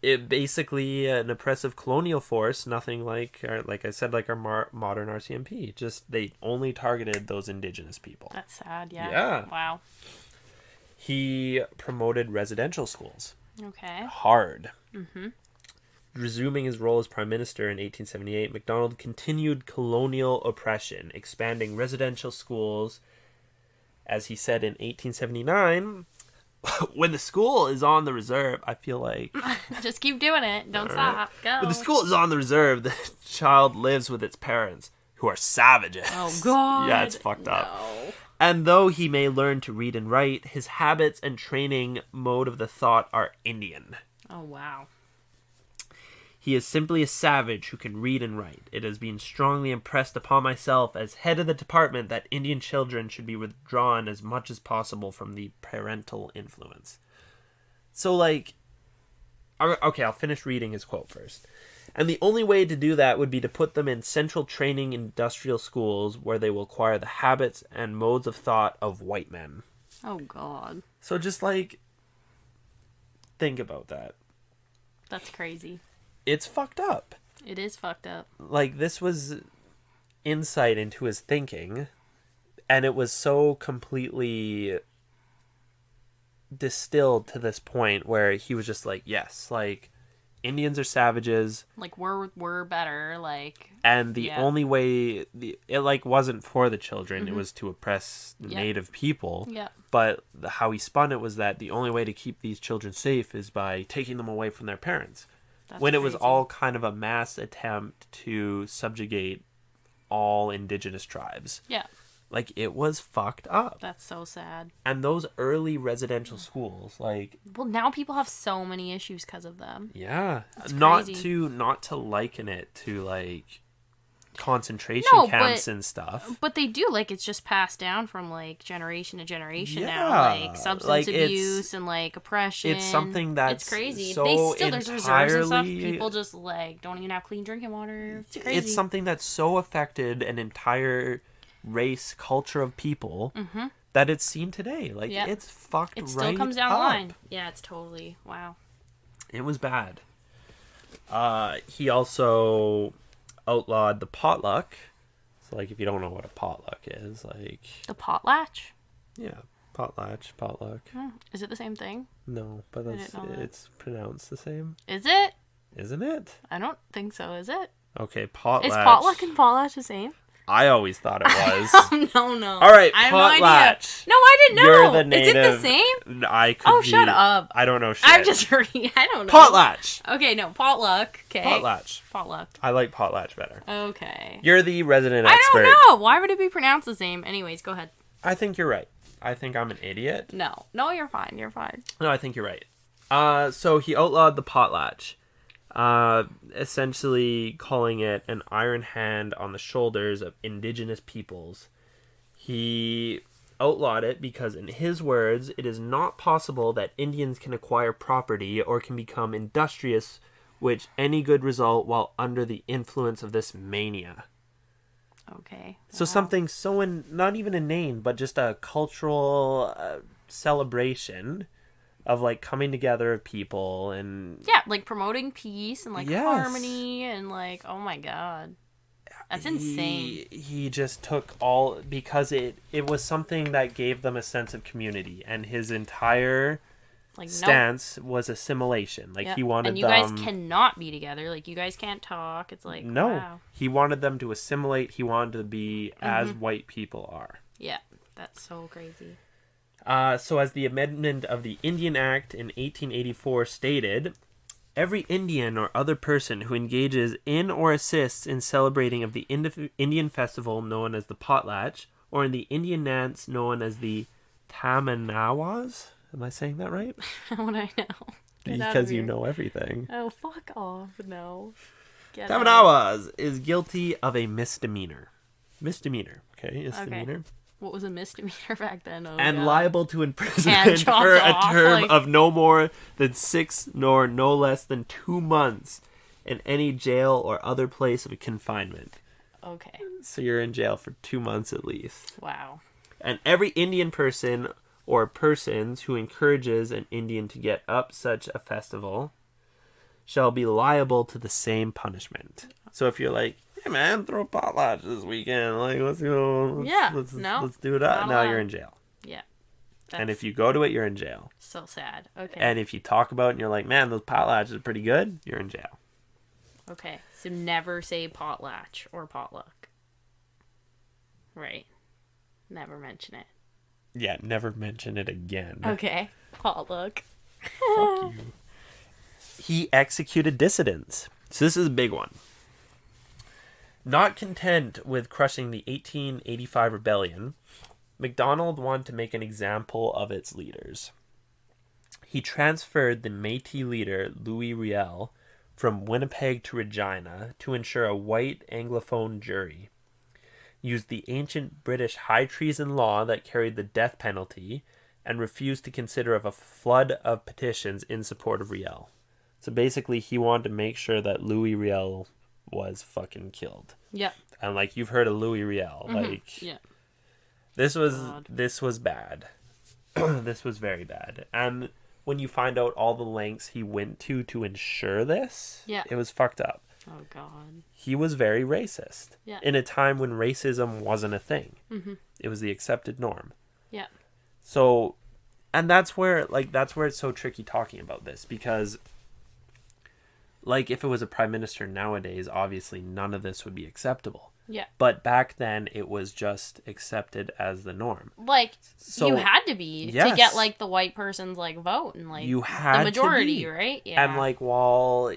It basically an oppressive colonial force, nothing like I said, like our modern RCMP. Just they only targeted those indigenous people. That's sad. Yeah. Yeah. Wow. He promoted residential schools. Okay. Hard. Mm-hmm. Resuming his role as Prime Minister in 1878, MacDonald continued colonial oppression, expanding residential schools. As he said in 1879, when the school is on the reserve, I feel like... Just keep doing it. Don't stop. Go. When the school is on the reserve, the child lives with its parents, who are savages. Oh, God. Yeah, it's fucked up. And though he may learn to read and write, his habits and training mode of the thought are Indian. Oh, wow. He is simply a savage who can read and write. It has been strongly impressed upon myself as head of the department that Indian children should be withdrawn as much as possible from the parental influence. So, like... Okay, I'll finish reading his quote first. And the only way to do that would be to put them in central training industrial schools where they will acquire the habits and modes of thought of white men. Oh, God. So just, like... think about that. That's crazy. It's fucked up. It is fucked up. Like, this was insight into his thinking, and it was so completely distilled to this point where he was just like, yes, like, Indians are savages. Like, we're better, like... And the only way... it, like, wasn't for the children. It was to oppress native people. Yeah. But how he spun it was that the only way to keep these children safe is by taking them away from their parents. When it was all kind of a mass attempt to subjugate all indigenous tribes. Yeah. Like, it was fucked up. That's so sad. And those early residential schools, like... Well, now people have so many issues because of them. Yeah. That's Not crazy. to liken it to, like, concentration No, camps but- and stuff. But they do, like, it's just passed down from, like, generation to generation now. Yeah, Like, substance like, it's- abuse and, like, oppression. it's something that's It's crazy. so There's reserves and stuff. entirely- People just, like, don't even have clean drinking water. It's crazy. It's something that's so affected an entire race, culture of people that it's seen today. Like, Yep. it's fucked It right still comes down the up. line. Yeah, it's totally, wow. It was bad. He also outlawed the potluck. So, like, if you don't know what a potluck is, like... The potlatch? Yeah, potlatch, potluck. Is it the same thing? No, but didn't know that. it's pronounced the same. Is it? Isn't it? I don't think so, is it? Okay, potlatch. Is potluck and potlatch the same? I always thought it was. No. All right, I have no idea. potlatch. No, I didn't know. You're the native. Is it the same? I could Oh, be- shut up. I don't know shit. I'm just hurting. I don't know. Potlatch. Okay, no, potluck. Okay. Potlatch. Potluck. I like potlatch better. Okay. You're the resident I expert. don't know. Why would it be pronounced the same? Anyways, go ahead. I think you're right. I think I'm an idiot. No. No, you're fine. You're fine. No, I think you're right. So he outlawed the potlatch, essentially calling it an iron hand on the shoulders of indigenous peoples. He outlawed it because, in his words, it is not possible that Indians can acquire property or can become industrious, which any good result while under the influence of this mania. Okay. So something so not even inane, but just a cultural celebration of, like, coming together of people and... Yeah, like promoting peace and, like, Yes. harmony and, like, oh my god. That's insane. He just took all... Because it was something that gave them a sense of community, and his entire Like, no. stance was assimilation. Like, Yeah. he wanted and you them... guys cannot be together. Like, you guys can't talk. It's like, No. wow. He wanted them to assimilate. He wanted to be as white people are. Yeah, that's so crazy. So as the amendment of the Indian Act in 1884 stated, every Indian or other person who engages in or assists in celebrating of the Indian festival known as the Potlatch, or in the Indian dance known as the Tamanawas, am I saying that right? How would I know? Get out of Because you here. know everything. Oh, fuck off. No. Get out. Tamanawas is guilty of a misdemeanor. Misdemeanor, okay? Misdemeanor. What was a misdemeanor back then? Oh, And God. liable to Hand imprisonment chopped for a off, term like- of no more than 6 nor no less than 2 months in any jail or other place of confinement. Okay. So you're in jail for 2 months at least. Wow. And every Indian person or persons who encourages an Indian to get up such a festival shall be liable to the same punishment. So if you're like, hey man, throw potlatch this weekend, like let's go, let's do it up. not Now allowed. you're in jail. Yeah. And That's if you go to it, you're in jail. so sad. Okay. And if you talk about it and you're like, man, those potlatches are pretty good, you're in jail. Okay. So never say potlatch or potluck. Right. Never mention it. Yeah, never mention it again. Okay. Potluck. Fuck you. He executed dissidents. So this is a big one. Not content with crushing the 1885 rebellion, MacDonald wanted to make an example of its leaders. He transferred the Métis leader Louis Riel from Winnipeg to Regina to ensure a white Anglophone jury, used the ancient British high treason law that carried the death penalty, and refused to consider of a flood of petitions in support of Riel. So basically, he wanted to make sure that Louis Riel was fucking killed. Yep. And like you've heard of Louis Riel, like Yeah. this was God. bad. This was very bad. And when you find out all the lengths he went to ensure this, Yeah. it was fucked up. Oh God. He was very racist. Yeah. In a time when racism wasn't a thing. Mm-hmm. It was the accepted norm. Yeah. So, and that's where it's so tricky talking about this, because like if it was a prime minister nowadays, obviously none of this would be acceptable. Yeah. But back then it was just accepted as the norm. Like So, you had to be to yes. get like the white person's like vote and like You had the majority, to be. right? Yeah. And like while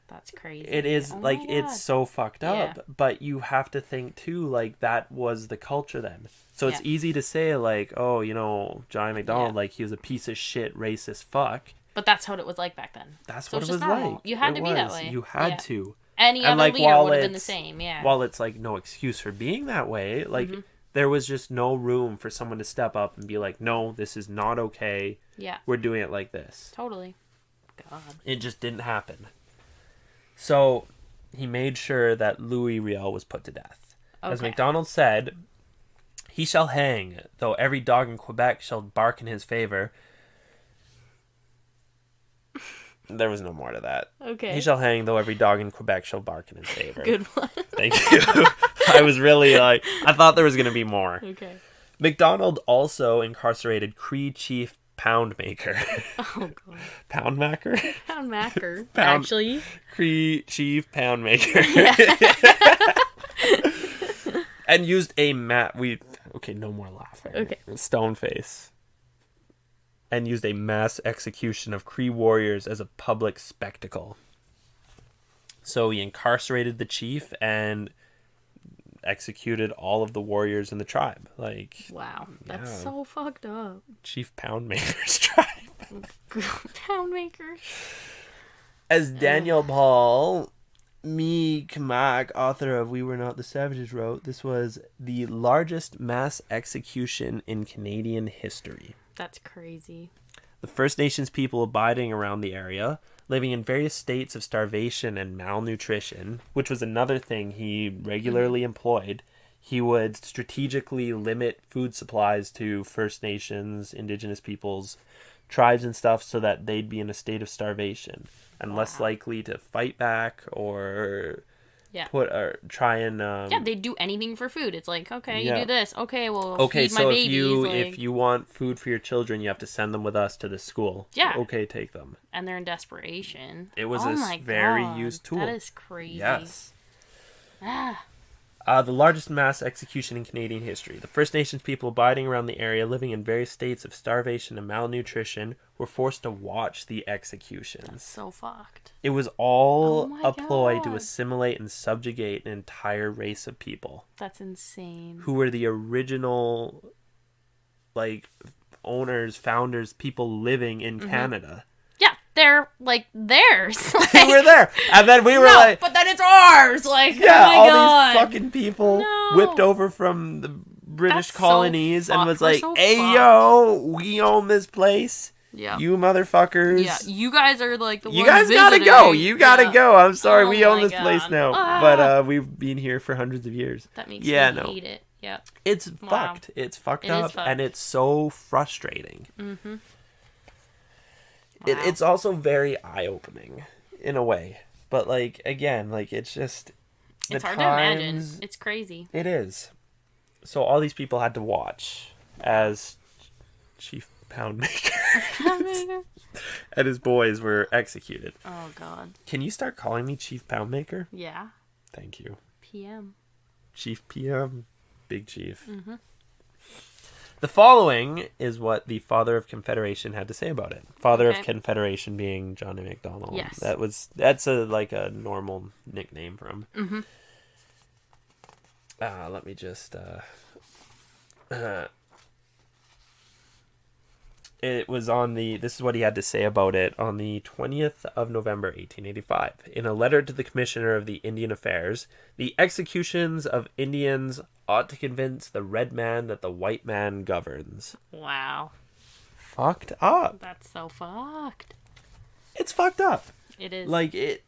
that's crazy. it is Oh my like God. it's so fucked up, Yeah. but you have to think too, like that was the culture then. So it's Yeah. easy to say like, oh, you know, Johnny MacDonald, Yeah. like he was a piece of shit racist fuck. But that's how it was like back then. That's So what it's it was just normal. like. You had It to be that was. way. You had Yeah. to. any And, other like, leader would have been the same. Yeah. While it's like no excuse for being that way, like there was just no room for someone to step up and be like, no, this is not okay. Yeah. We're doing it like this. Totally. God. It just didn't happen. So he made sure that Louis Riel was put to death. As Okay. MacDonald said, he shall hang, though every dog in Quebec shall bark in his favor. There was no more to that. Okay. He shall hang, though every dog in Quebec shall bark in his favor. Good one. Thank you. I was really like, I thought there was going to be more. Okay. MacDonald also incarcerated Cree Chief Poundmaker. Oh, God. Poundmaker? Poundmaker, Pound- actually. Cree Chief Poundmaker. And used a okay, no more laughing. Okay. Stone face. And used a mass execution of Cree warriors as a public spectacle. So he incarcerated the chief and executed all of the warriors in the tribe. Like, Wow. That's Yeah. so fucked up. Chief Poundmaker's tribe. Poundmaker. As Daniel Paul M'Dbag, author of We Were Not the Savages, wrote, this was the largest mass execution in Canadian history. That's crazy. The First Nations people abiding around the area, living in various states of starvation and malnutrition, which was another thing he regularly employed. He would strategically limit food supplies to First Nations, Indigenous peoples, tribes and stuff so that they'd be in a state of starvation and less likely to fight back or try and they'd do anything for food. It's like, okay, Yeah. you do this. Okay, well, okay, feed my so babies. if you want food for your children, you have to send them with us to this school. Yeah. Okay, take them. And they're in desperation. It was oh a my very God. used tool. That is crazy. Yes. Ah. The largest mass execution in Canadian history. The First Nations people abiding around the area, living in various states of starvation and malnutrition, were forced to watch the executions. So fucked. It was all Oh my a ploy to God. assimilate and subjugate an entire race of people That's insane. who were the original, like, owners, founders, people living in Canada. Yeah, they're like theirs. Like, We were there, and then we were no, like, but then it's ours. Like, yeah, oh my all God. these fucking people No. whipped over from the British That's so colonies and fucked. was We're like, so hey, fucked." yo, we own this place. Yeah. You motherfuckers. Yeah, you guys are like the You ones guys gotta visiting. go. You gotta Yeah. go. I'm sorry, Oh we own my this place God. now. Ah. But we've been here for hundreds of years. That makes Yeah, me no. hate it. Yeah. It's Wow. fucked. It's fucked It is up, fucked. and it's so frustrating. Mm-hmm. It's also very eye-opening in a way. But, like, again, like, it's just... It's the hard to imagine. times- It's crazy. It is. So all these people had to watch as Chief Poundmaker and his boys were executed. Oh God. Can you start calling me Chief Poundmaker? Yeah. Thank you. PM. Chief PM. Big Chief. Mm-hmm. The following is what the Father of Confederation had to say about it. Father of Okay. Confederation being John A. Macdonald. Yes. That's a normal nickname for him. Mm-hmm. Let me just it was on this is what he had to say about it on the 20th of November 1885. In a letter to the Commissioner of the Indian Affairs, the executions of Indians ought to convince the red man that the white man governs. Wow. Fucked up. That's so fucked. It's fucked up. It is. Like it.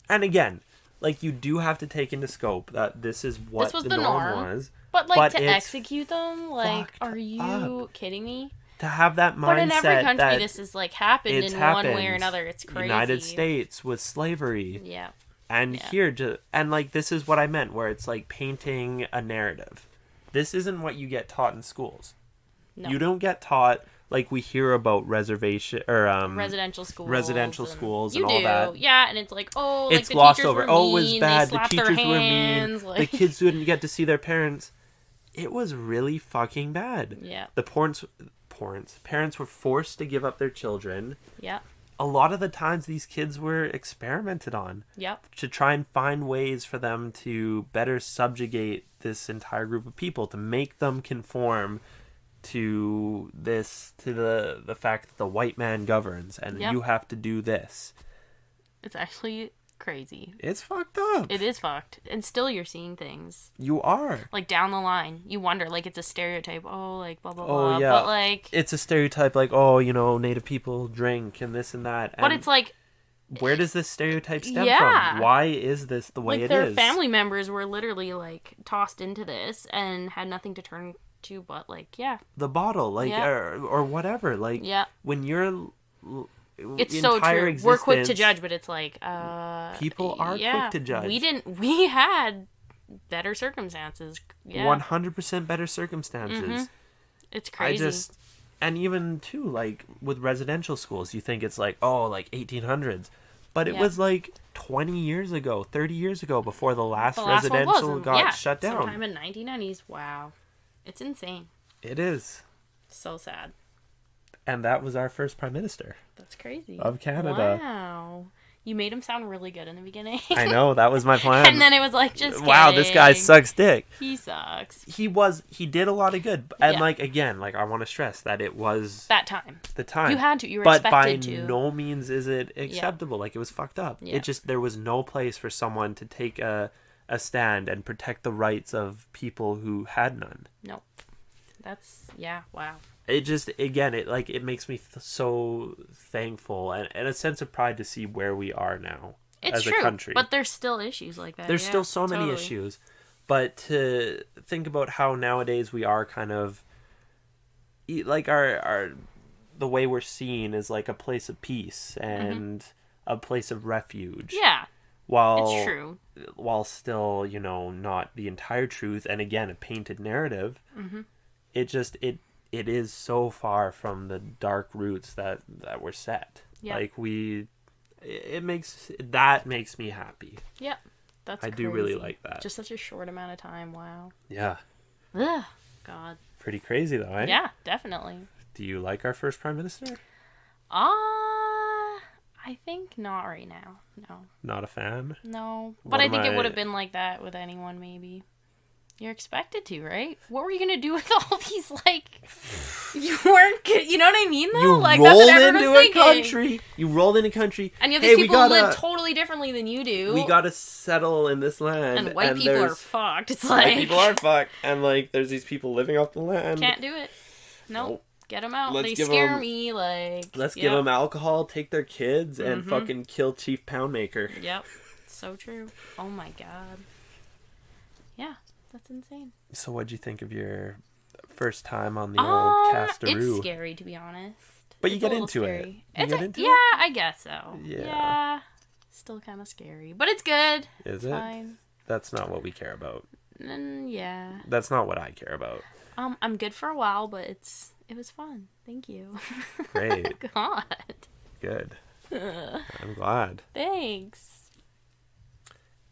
And again, like you do have to take into scope that this is what This was the the norm norm. was. but like but to it's execute them, like, fucked are you kidding me? To have that mindset But in every country, that this has like happened it's in one way or happened. another. It's crazy. United States with slavery. Yeah. And Yeah. here, and like this is what I meant, where it's like painting a narrative. This isn't what you get taught in schools. No. You don't get taught like we hear about reservation or residential schools. residential and- schools you and all do. that. Yeah, and it's like, oh, like It's the glossed teachers over. were Oh, it was mean, bad. They The slapped teachers their were mean. hands. The Like, kids didn't get to see their parents. It was really fucking bad. yeah, The parents were forced to give up their children. yeah, A lot of the times these kids were experimented on yep, to try and find ways for them to better subjugate this entire group of people, to make them conform to the fact that the white man governs and Yep. you have to do this. it's actually crazy. It's fucked up. It is fucked. And still you're seeing things. You are. Like, down the line. You wonder, like, it's a stereotype. Oh, like, blah, blah, Oh, blah. yeah. But, like... It's a stereotype, like, oh, you know, Native people drink and this and that. But And it's like... where does this stereotype stem Yeah. from? Why is this the way like, it their is? family members were literally, like, tossed into this and had nothing to turn to but, like, yeah. The bottle, like, Yeah. or whatever. Like, Yeah. when you're... It's so true. We're quick to judge, but it's like, people are quick to judge. We had better circumstances. Yeah. 100% better circumstances. Mm-hmm. It's crazy. And even too, like with residential schools, you think it's like, oh, like 1800s, but it was like 20 years ago, 30 years ago before the last residential got shut down. Sometime in 1990s. Wow, it's insane. It is. So sad. And that was our first prime minister. That's crazy. Of Canada. Wow. You made him sound really good in the beginning. I know, that was my plan. And then it was like, just wow, this guy sucks dick. He sucks. He did a lot of good. And Yeah. like, again, like I want to stress that it was That time. the time. You had to. You were but by expected to. no means is it acceptable. Like, it was fucked up. Yeah. It just, there was no place for someone to take a stand and protect the rights of people who had none. Nope. That's, yeah, wow. It just, again, it makes me so thankful and a sense of pride to see where we are now It's as true, a country. but there's still issues like that. There's yeah, still so many totally. issues. But to think about how nowadays we are kind of, like our the way we're seen is like a place of peace and a place of refuge. Yeah, While it's true. While still, you know, not the entire truth, and again, a painted narrative. Mm-hmm. It is so far from the dark roots that were set. Yeah. Like it makes me happy. Yeah, that's I crazy. do really like that. Just such a short amount of time. Wow. Yeah. Ugh, God. Pretty crazy though, eh? Yeah, definitely. Do you like our first prime minister? I think not right now. No. Not a fan? No. What But I am think it I- would have been like that with anyone, maybe. You're expected to, right? What were you gonna do with all these, like... You weren't... You know what I mean, though? You like, that's what rolled everyone's into a thinking. country. You rolled into a country. And you have hey, these people we who gotta, live totally differently than you do. We gotta settle in this land. And white people are there's- fucked. It's White like... people are fucked. And, like, there's these people living off the land. Can't do it. Nope. Get them out. Let's They give scare 'em- me, like... Let's give them alcohol, take their kids, and Mm-hmm. fucking kill Chief Poundmaker. Yep. So true. Oh my god. Yeah, that's insane. So what'd you think of your first time on the old Castaroo? It's scary, to be honest. But you It's get a little into it. scary. You get into yeah, it? I guess so. Yeah. Still kind of scary. But it's good. Is it? Fine. That's not what we care about. Yeah. That's not what I care about. I'm good for a while, but it was fun. Thank you. Great. God. Good. I'm glad. Thanks.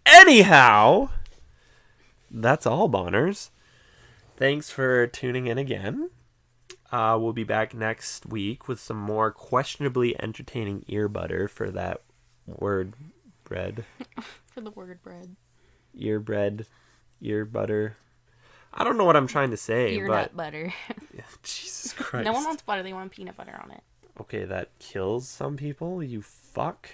Anyhow, that's all, Bonners. Thanks for tuning in again. We'll be back next week with some more questionably entertaining ear butter for that word bread. For the word bread. Ear bread. Ear butter. I don't know what I'm trying to say, Ear but... nut butter. Jesus Christ. No one wants butter. They want peanut butter on it. Okay, that kills some people, you fuck.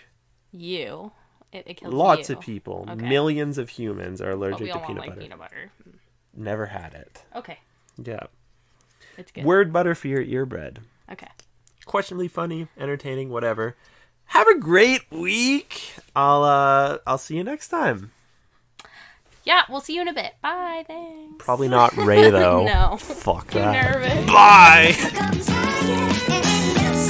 You. It kills Lots you. of people. Okay. Millions of humans are But allergic we to all want, peanut like, butter. peanut butter. Never had it. Okay. Yeah. It's good. Word butter for your ear bread. Okay. Questionably funny, entertaining, whatever. Have a great week. I'll see you next time. Yeah, we'll see you in a bit. Bye, thanks. Probably not Ray though. No. Fuck Too that. nervous. Bye. Comes higher and